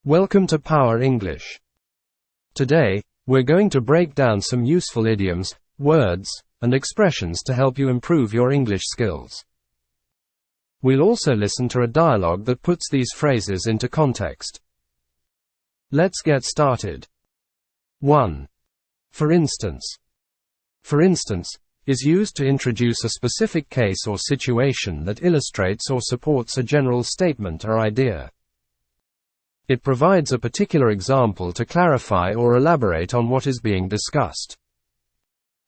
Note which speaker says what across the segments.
Speaker 1: Welcome to Power English. Today, we're going to break down some useful idioms, words, and expressions to help you improve your English skills. We'll also listen to a dialogue that puts these phrases into context. Let's get started. 1. For instance. For instance is used to introduce a specific case or situation that illustrates or supports a general statement or idea. It provides a particular example to clarify or elaborate on what is being discussed.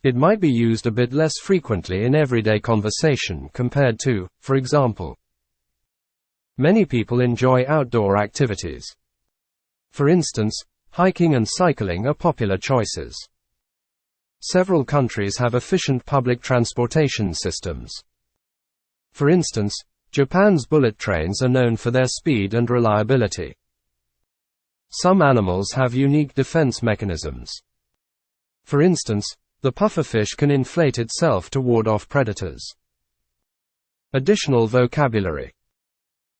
Speaker 1: It might be used a bit less frequently in everyday conversation compared to, for example, many people enjoy outdoor activities. For instance, hiking and cycling are popular choices. Several countries have efficient public transportation systems. For instance, Japan's bullet trains are known for their speed and reliability. Some animals have unique defense mechanisms. For instance, the pufferfish can inflate itself to ward off predators. Additional vocabulary.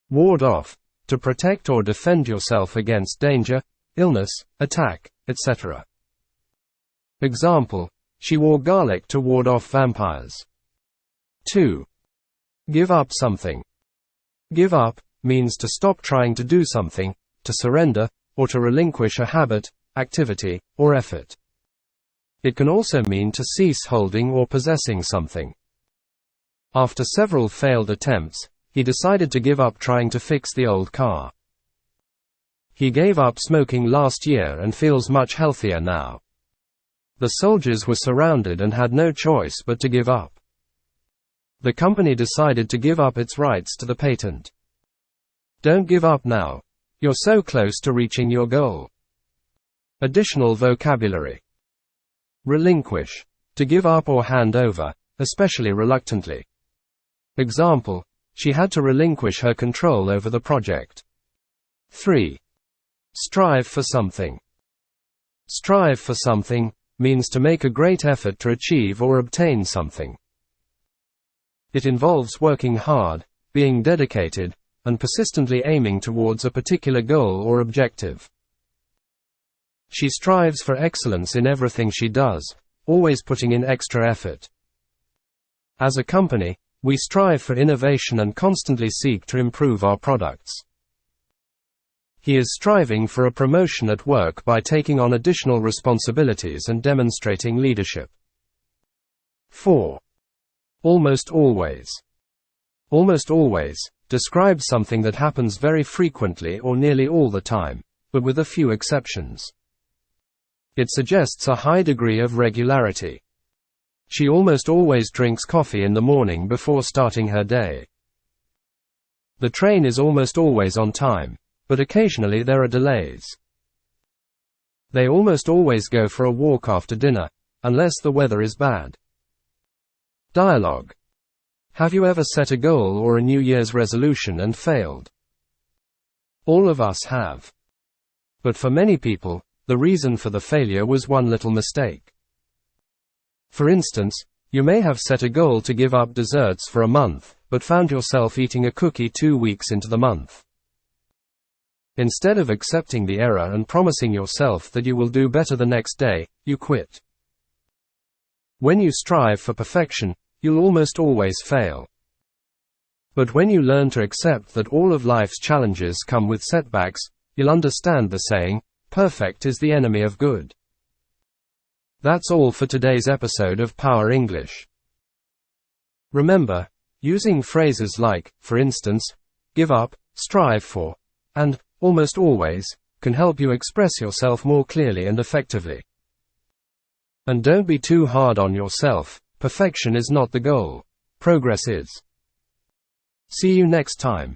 Speaker 1: Ward off, to protect or defend yourself against danger, illness, attack, etc. Example, she wore garlic to ward off vampires. 2. Give up something. Give up means to stop trying to do something, to surrender, or to relinquish a habit, activity, or effort. It can also mean to cease holding or possessing something. After several failed attempts, he decided to give up trying to fix the old car. He gave up smoking last year and feels much healthier now. The soldiers were surrounded and had no choice but to give up. The company decided to give up its rights to the patent. Don't give up now. You're so close to reaching your goal. Additional vocabulary. Relinquish, to give up or hand over, especially reluctantly. Example, she had to relinquish her control over the project. 3. Strive for something. Strive for something means to make a great effort to achieve or obtain something. It involves working hard, being dedicated, and persistently aiming towards a particular goal or objective. She strives for excellence in everything she does, always putting in extra effort. As a company, we strive for innovation and constantly seek to improve our products. He is striving for a promotion at work by taking on additional responsibilities and demonstrating leadership. 4. Almost always. Almost always describes something that happens very frequently or nearly all the time, but with a few exceptions. It suggests a high degree of regularity. She almost always drinks coffee in the morning before starting her day. The train is almost always on time, but occasionally there are delays. They almost always go for a walk after dinner, unless the weather is bad. Dialogue. Have you ever set a goal or a New Year's resolution and failed? All of us have. But for many people, the reason for the failure was one little mistake. For instance, you may have set a goal to give up desserts for a month, but found yourself eating a cookie 2 weeks into the month. Instead of accepting the error and promising yourself that you will do better the next day, you quit. When you strive for perfection, you'll almost always fail. But when you learn to accept that all of life's challenges come with setbacks, you'll understand the saying, perfect is the enemy of good. That's all for today's episode of Power English. Remember, using phrases like, for instance, give up, strive for, and almost always, can help you express yourself more clearly and effectively. And don't be too hard on yourself. Perfection is not the goal. Progress is. See you next time.